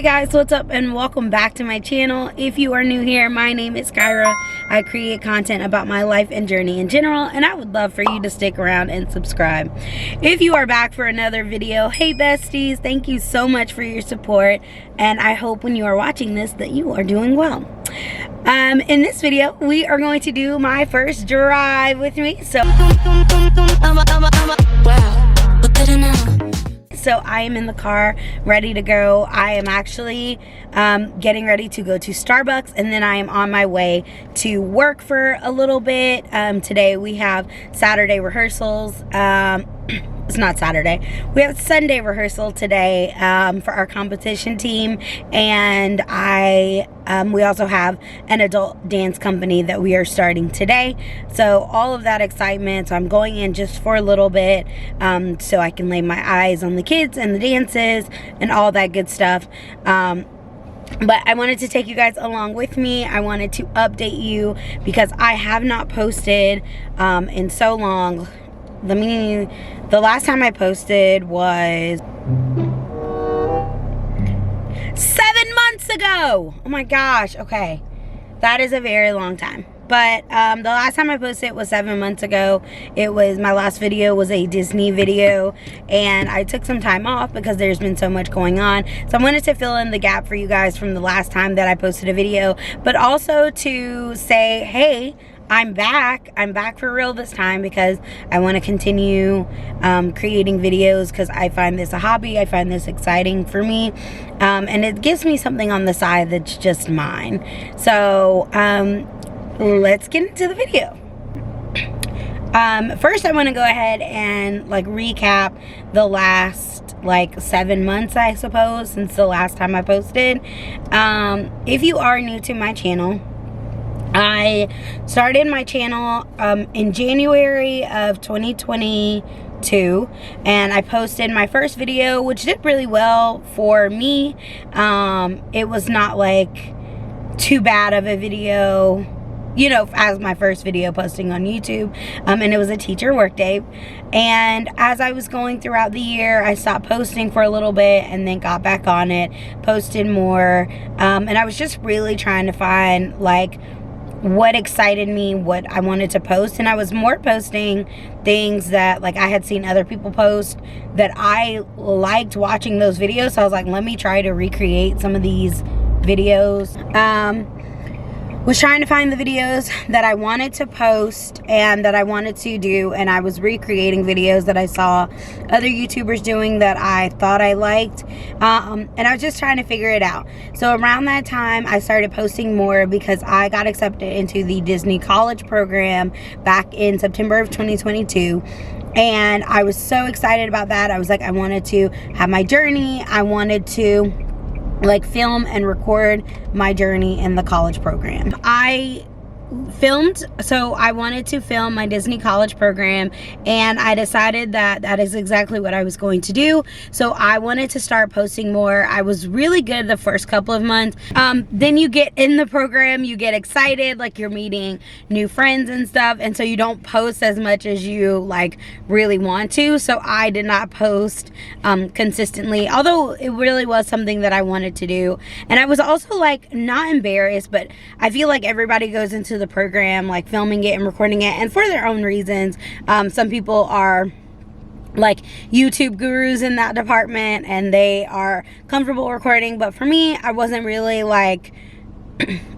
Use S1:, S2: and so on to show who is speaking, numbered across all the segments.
S1: Hey guys, what's up and welcome back to my channel. If you are new here, my name is Kyra. I create content about my life and journey in general, and I would love for you to stick around and subscribe. If you are back for another video, hey besties, thank you so much for your support, and I hope when you are watching this that you are doing well. In this video, we are going to do my first drive with me. So I am in the car ready to go. I am actually getting ready to go to Starbucks, and then I am on my way to work for a little bit. Today we have Saturday rehearsals. It's not Saturday. We have Sunday rehearsal today for our competition team, and we also have an adult dance company that we are starting today. So all of that excitement. So I'm going in just for a little bit so I can lay my eyes on the kids and the dances and all that good stuff. But I wanted to take you guys along with me. I wanted to update you because I have not posted in so long. The last time I posted was 7 months ago. Oh my gosh. Okay, that is a very long time. But the last time I posted was 7 months ago. My last video was a Disney video, and I took some time off because there's been so much going on. So I wanted to fill in the gap for you guys from the last time that I posted a video, but also to say, hey, I'm back for real this time because I want to continue creating videos because I find this a hobby. I find this exciting for me, and it gives me something on the side that's just mine. So let's get into the video. First I want to go ahead and recap the last 7 months, I suppose, since the last time I posted. If you are new to my channel, I started my channel in January of 2022, and I posted my first video, which did really well for me. It was not too bad of a video, as my first video posting on YouTube, and it was a teacher workday. And as I was going throughout the year, I stopped posting for a little bit and then got back on it, posted more, and I was just really trying to find what excited me, what I wanted to post. And I was more posting things that I had seen other people post that I liked watching those videos. So I was like, let me try to recreate some of these videos. Was trying to find the videos that I wanted to post and that I wanted to do, and I was recreating videos that I saw other YouTubers doing that I thought I liked, and I was just trying to figure it out. So around that time I started posting more because I got accepted into the Disney college program back in September of 2022, and I was so excited about that. I was like, I wanted to have my journey. I wanted to film and record my journey in the college program. I wanted to film my Disney college program, and I decided that that is exactly what I was going to do. So I wanted to start posting more. I was really good the first couple of months. Then you get in the program, you get excited, you're meeting new friends and stuff, and so you don't post as much as you really want to. So I did not post consistently, although it really was something that I wanted to do. And I was also not embarrassed, but I feel like everybody goes into the program filming it and recording it, and for their own reasons. Some people are YouTube gurus in that department and they are comfortable recording, but for me, I wasn't really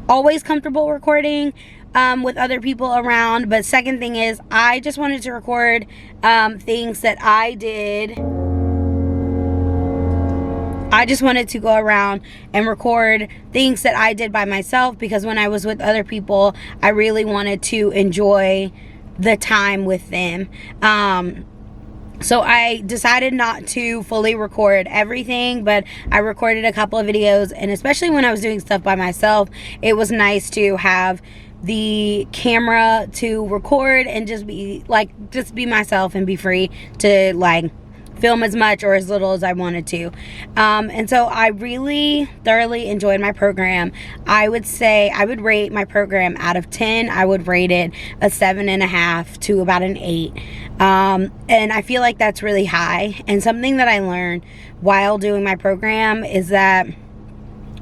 S1: always comfortable recording with other people around. But second thing is, I just wanted to record things that I did. I just wanted to go around and record things that I did by myself, because when I was with other people, I really wanted to enjoy the time with them. So I decided not to fully record everything, but I recorded a couple of videos, and especially when I was doing stuff by myself, it was nice to have the camera to record and just be myself and be free to film as much or as little as I wanted to. And so I really thoroughly enjoyed my program. I would say I would rate my program out of 10. I would rate it a 7.5 to about an 8. And I feel like that's really high. And something that I learned while doing my program is that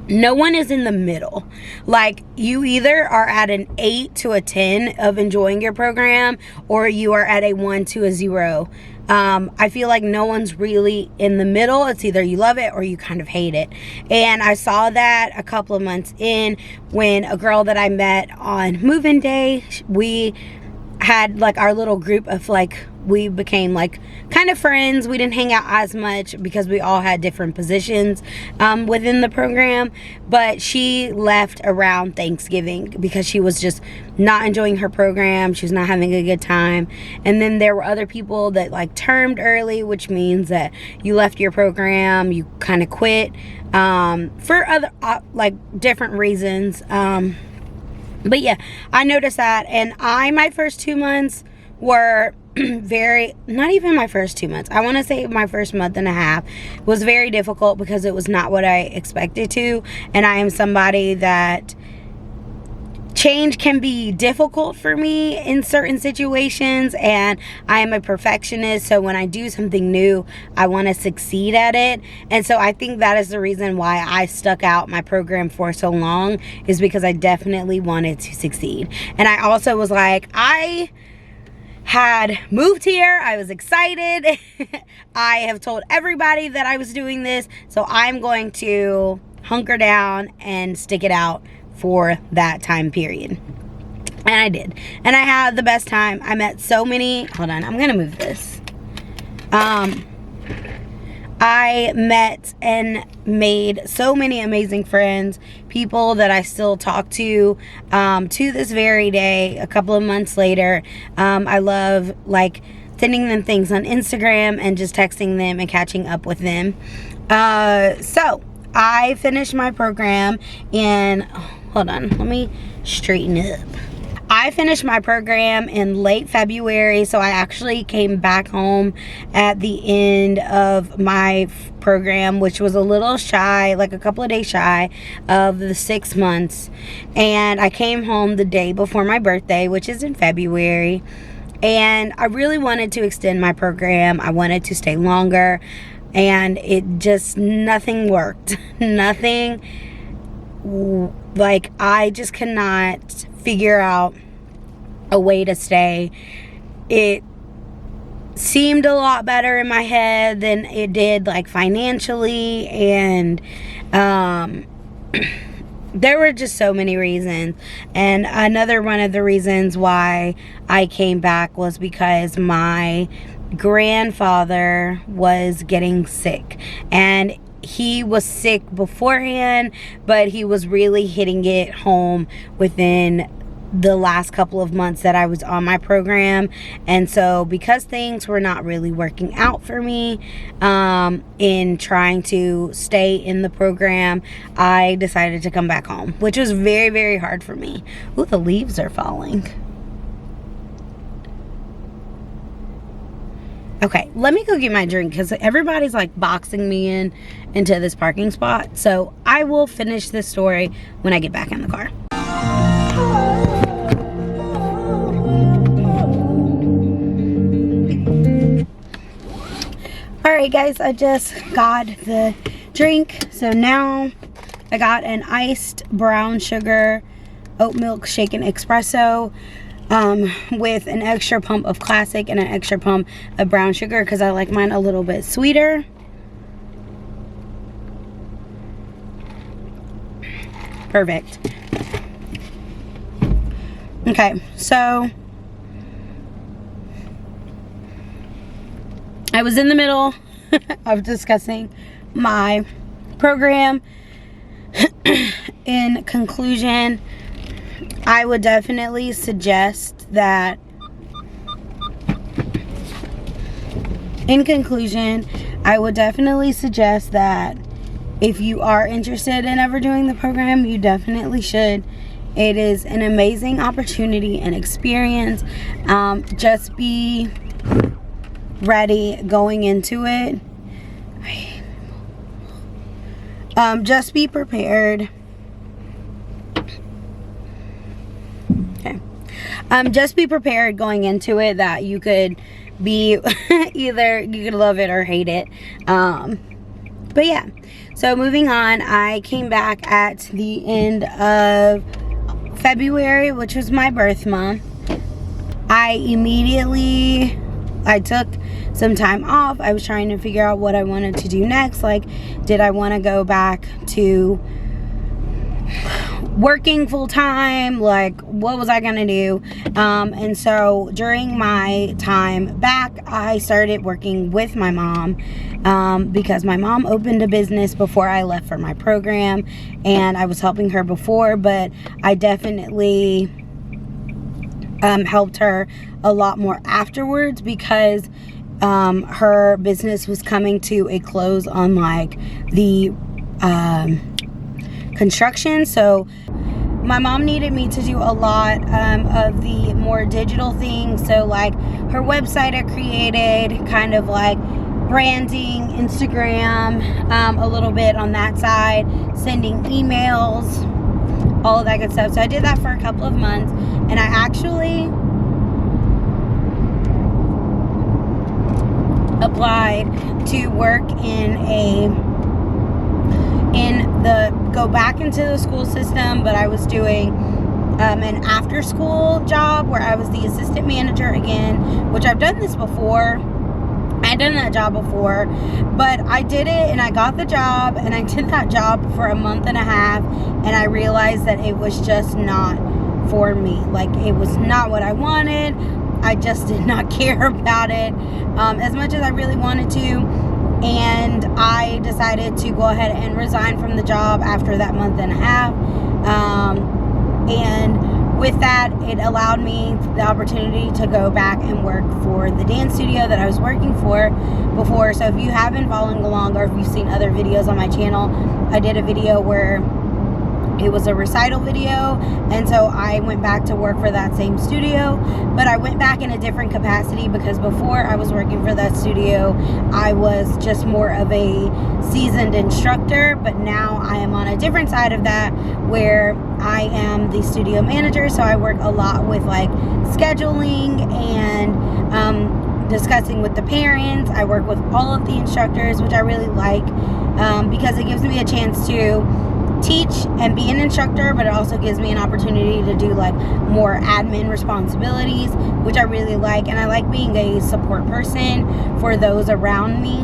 S1: no one is in the middle. Like, you either are at an 8 to a 10 of enjoying your program, or you are at a 1 to a 0. I feel like no one's really in the middle. It's either you love it or you kind of hate it. And I saw that a couple of months in when a girl that I met on move-in day, we had like our little group of like, we became like kind of friends. We didn't hang out as much because we all had different positions within the program, but she left around Thanksgiving because she was just not enjoying her program. She was not having a good time. And then there were other people that like termed early, which means that you left your program, you kind of quit for other like different reasons. But yeah, I noticed that. And my first 2 months were not even my first 2 months. I want to say my first month and a half was very difficult because it was not what I expected to. And I am somebody that change can be difficult for me in certain situations, and I am a perfectionist, so when I do something new, I want to succeed at it. And so I think that is the reason why I stuck out my program for so long, is because I definitely wanted to succeed. And I also was like, I had moved here, I was excited. I have told everybody that I was doing this, so I'm going to hunker down and stick it out for that time period. And I did. And I had the best time. I met so many, hold on, I'm gonna move this. I met and made so many amazing friends, people that I still talk to this very day, a couple of months later. I love like sending them things on Instagram and just texting them and catching up with them. So I finished my program in, hold on, let me straighten it up. I finished my program in late February, so I actually came back home at the end of my program, which was a little shy, like a couple of days shy of the 6 months. And I came home the day before my birthday, which is in February. And I really wanted to extend my program. I wanted to stay longer. And it just, nothing worked. Nothing, like, I just cannot figure out a way to stay. It seemed a lot better in my head than it did, like, financially, and there were just so many reasons. And another one of the reasons why I came back was because my grandfather was getting sick, and he was sick beforehand, but he was really hitting it home within the last couple of months that I was on my program. And so because things were not really working out for me in trying to stay in the program, I decided to come back home, which was very, very hard for me. Ooh, the leaves are falling. Okay, let me go get my drink because everybody's like boxing me into this parking spot. So I will finish this story when I get back in the car. Alright guys, I just got the drink. So now I got an iced brown sugar oat milk shaken espresso with an extra pump of classic and an extra pump of brown sugar because I like mine a little bit sweeter. Perfect. Okay, so I was in the middle of discussing my program. In conclusion, I would definitely suggest that, if you are interested in ever doing the program, you definitely should. It is an amazing opportunity and experience. Just be ready going into it. Just be prepared. Okay. Just be prepared going into it that you could be either you could love it or hate it. But yeah. So moving on, I came back at the end of February, which was my birth month. I took some time off. I was trying to figure out what I wanted to do next. Like, did I want to go back to working full time? Like, what was I gonna do? And so during my time back, I started working with my mom, because my mom opened a business before I left for my program, and I was helping her before, but I definitely helped her a lot more afterwards, because her business was coming to a close on like the construction. So my mom needed me to do a lot of the more digital things. So like her website I created, kind of like branding, Instagram, a little bit on that side, sending emails, all of that good stuff. So I did that for a couple of months, and I actually applied to work go back into the school system, but I was doing an after school job where I was the assistant manager again, which I've done this before. I'd done that job before, but I did it and I got the job, and I did that job for a month and a half, and I realized that it was just not for me. Like, it was not what I wanted. I just did not care about it as much as I really wanted to, and I decided to go ahead and resign from the job after that month and a half. And with that, it allowed me the opportunity to go back and work for the dance studio that I was working for before. So if you have been following along, or if you've seen other videos on my channel, I did a video where it was a recital video, and so I went back to work for that same studio, but I went back in a different capacity, because before I was working for that studio, I was just more of a seasoned instructor, but now I am on a different side of that, where I am the studio manager. So I work a lot with like scheduling and discussing with the parents. I work with all of the instructors, which I really like, because it gives me a chance to teach and be an instructor, but it also gives me an opportunity to do like more admin responsibilities, which I really like. And I like being a support person for those around me.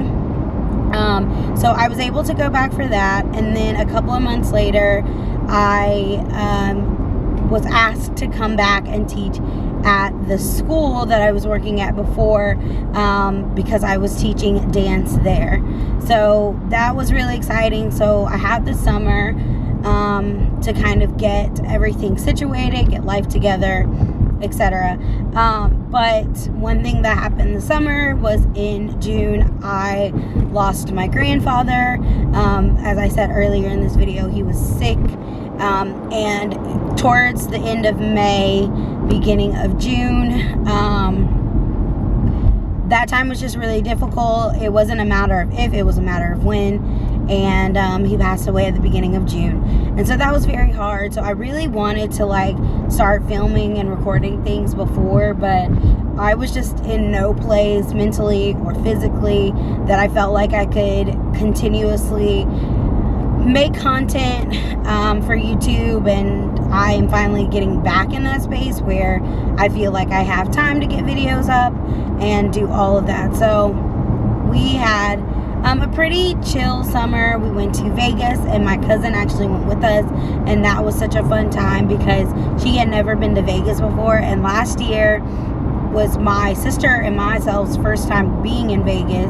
S1: So I was able to go back for that, and then a couple of months later, I was asked to come back and teach at the school that I was working at before, because I was teaching dance there. So that was really exciting. So I had the summer to kind of get everything situated, get life together, etc. But one thing that happened this summer was in June, I lost my grandfather. As I said earlier in this video, he was sick. And towards the end of May, beginning of June, that time was just really difficult. It wasn't a matter of if, it was a matter of when. And he passed away at the beginning of June, and so that was very hard. So I really wanted to like start filming and recording things before, but I was just in no place mentally or physically that I felt like I could continuously make content for YouTube. And I am finally getting back in that space where I feel like I have time to get videos up and do all of that. So we had a pretty chill summer. We went to Vegas, and my cousin actually went with us, and that was such a fun time because she had never been to Vegas before, and last year was my sister and myself's first time being in Vegas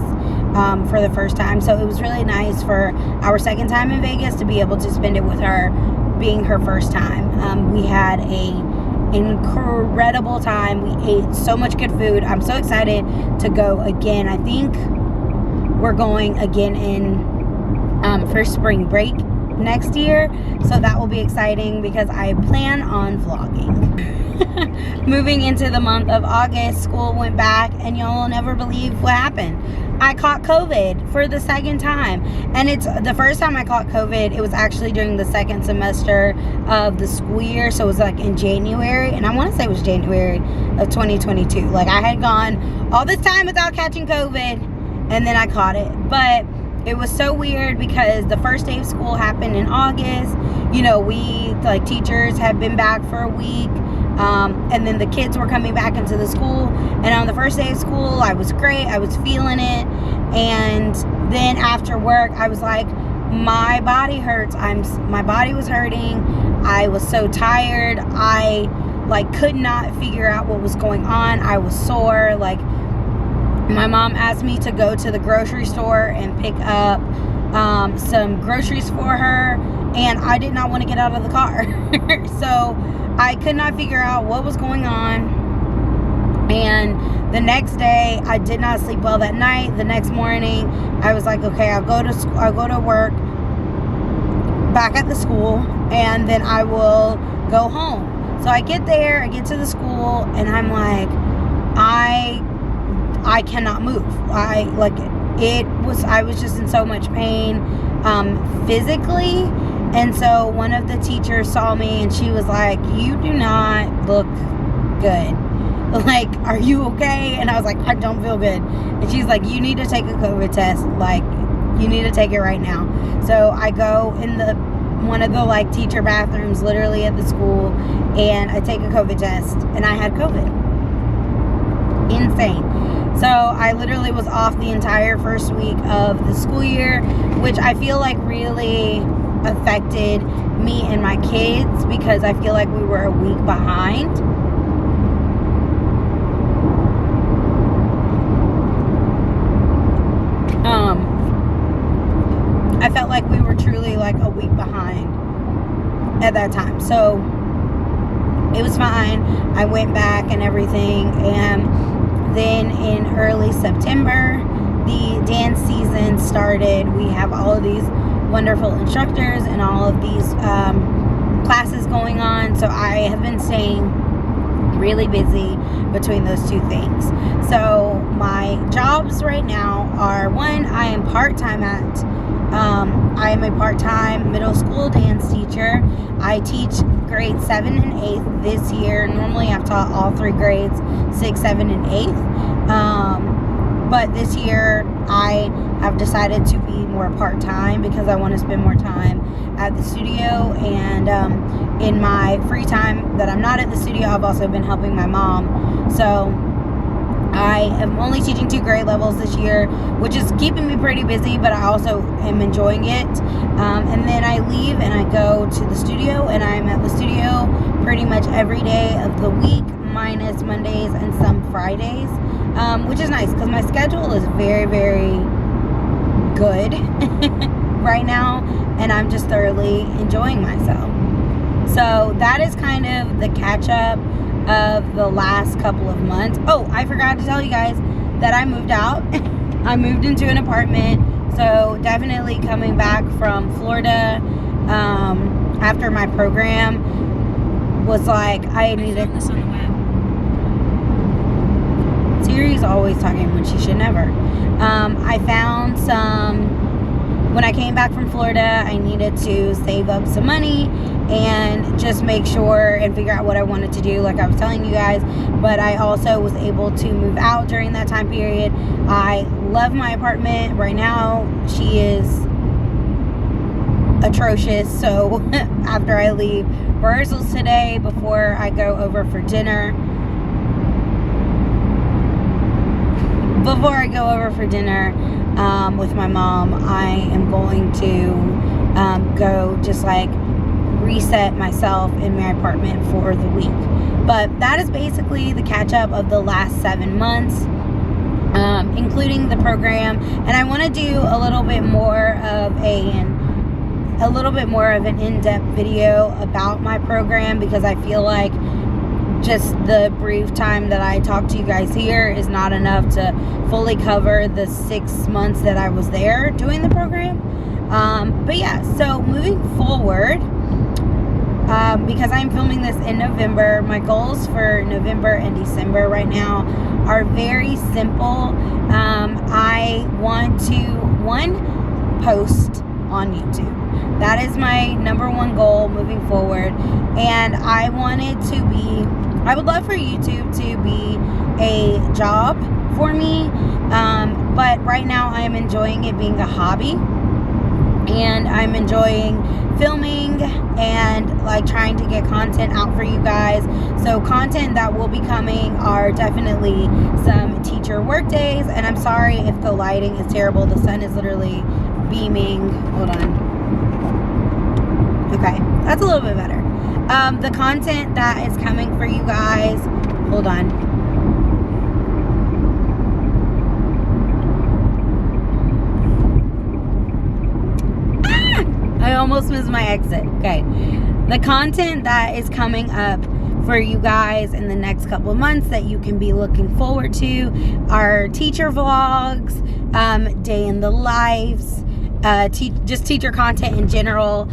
S1: for the first time. So it was really nice for our second time in Vegas to be able to spend it with her, being her first time. We had a incredible time. We ate so much good food. I'm so excited to go again. I think we're going again in for spring break next year, so that will be exciting because I plan on vlogging. Moving into the month of August, school went back, and y'all will never believe what happened. I caught COVID for the second time, and it's the first time I caught COVID. It was actually during the second semester of the school year, so it was like in January, and I want to say it was January of 2022. Like, I had gone all this time without catching COVID, and then I caught it. But it was so weird because the first day of school happened in August. You know, we, like, teachers had been back for a week. And then the kids were coming back into the school. And on the first day of school, I was great. I was feeling it. And then after work, I was like, my body hurts. My body was hurting. I was so tired. I, like, could not figure out what was going on. I was sore. Like, my mom asked me to go to the grocery store and pick up some groceries for her, and I did not want to get out of the car. So I could not figure out what was going on. And the next day, I did not sleep well that night. The next morning, I was like, okay, I'll go to work back at the school, and then I will go home. So I get there, I get to the school, and I'm like, I cannot move. I was just in so much pain physically. And so one of the teachers saw me, and she was like, you do not look good. Like, are you okay? And I was like, I don't feel good. And she's like, you need to take a COVID test. Like, you need to take it right now. So I go in one of the, like, teacher bathrooms literally at the school, and I take a COVID test, and I had COVID. Insane. So I literally was off the entire first week of the school year, which I feel like really affected me and my kids, because I feel like we were a week behind. I felt like we were truly like a week behind at that time. So it was fine. I went back and everything, and then in early September, the dance season started. We have all of these wonderful instructors and all of these classes going on. So I have been staying really busy between those two things. So my jobs right now are, one, I am part-time I am a part-time middle school dance teacher. I teach grades 7 and 8 this year. Normally I've taught all 3 grades, 6, 7, and 8. But this year I have decided to be more part-time because I want to spend more time at the studio. And in my free time that I'm not at the studio, I've also been helping my mom. So I am only teaching 2 grade levels this year, which is keeping me pretty busy, but I also am enjoying it. And then I leave and I go to the studio, and I'm at the studio pretty much every day of the week, minus Mondays and some Fridays, which is nice because my schedule is very, very good right now, and I'm just thoroughly enjoying myself. So that is kind of the catch up of the last couple of months. Oh, I forgot to tell you guys that I moved out. I moved into an apartment. So definitely coming back from Florida after my program was like, I needed this on the web. Siri's always talking when she should never. I found when I came back from Florida, I needed to save up some money and just make sure and figure out what I wanted to do, like I was telling you guys. But I also was able to move out during that time period. I love my apartment right now. She is atrocious. So after I leave rehearsals today, before I go over for dinner, with my mom, I am going to go just like reset myself in my apartment for the week. But that is basically the catch up of the last 7 months, including the program. And I want to do a little bit more of an in-depth video about my program, because I feel like just the brief time that I talked to you guys here is not enough to fully cover the 6 months that I was there doing the program. But yeah, so moving forward, because I'm filming this in November, my goals for November and December right now are very simple. I want to, 1, post on YouTube. That is my number 1 goal moving forward. And I would love for YouTube to be a job for me. but right now I am enjoying it being a hobby, and I'm enjoying filming and like trying to get content out for you guys. So content that will be coming are definitely some teacher work days, and I'm sorry if the lighting is terrible. The sun is literally beaming. Hold on. Okay, that's a little bit better. The content that is coming for you guys, hold on. I almost missed my exit. Okay. The content that is coming up for you guys in the next couple of months that you can be looking forward to are teacher vlogs, day in the lives, just teacher content in general,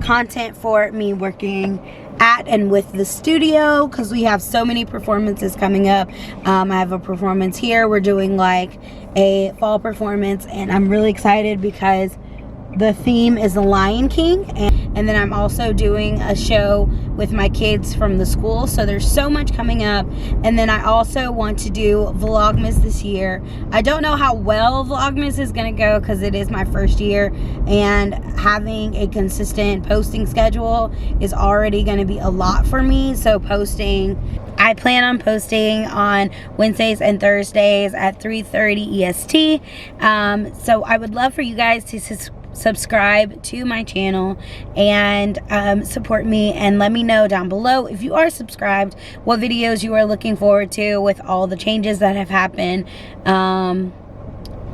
S1: content for me working at and with the studio, because we have so many performances coming up. I have a performance here. We're doing like a fall performance, and I'm really excited because the theme is the Lion King, and then I'm also doing a show with my kids from the school, so there's so much coming up. And then I also want to do Vlogmas this year. I don't know how well Vlogmas is gonna go because it is my first year, and having a consistent posting schedule is already gonna be a lot for me. So I plan on posting on Wednesdays and Thursdays at 3:30 EST. So I would love for you guys to subscribe to my channel and support me, and let me know down below, if you are subscribed, what videos you are looking forward to with all the changes that have happened.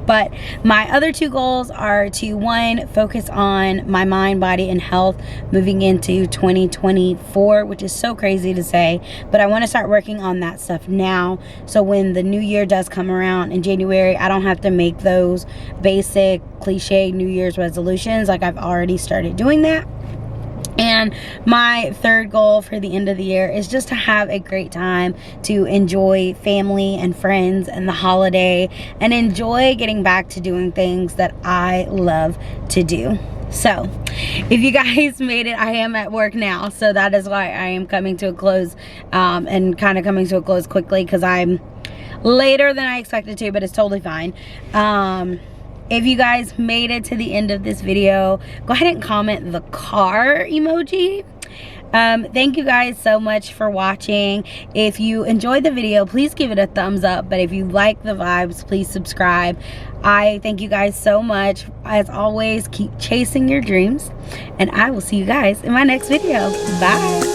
S1: But my other two goals are to, one, focus on my mind, body, and health moving into 2024, which is so crazy to say, but I want to start working on that stuff now, so when the new year does come around in January, I don't have to make those basic cliche New Year's resolutions. Like, I've already started doing that. And my third goal for the end of the year is just to have a great time, to enjoy family and friends and the holiday, and enjoy getting back to doing things that I love to do. So if you guys made it, I am at work now, so that is why I am coming to a close, and kind of coming to a close quickly, because I'm later than I expected to, but it's totally fine. If you guys made it to the end of this video, go ahead and comment the car emoji. Thank you guys so much for watching. If you enjoyed the video, please give it a thumbs up. But if you like the vibes, please subscribe. I thank you guys so much. As always, keep chasing your dreams. And I will see you guys in my next video. Bye.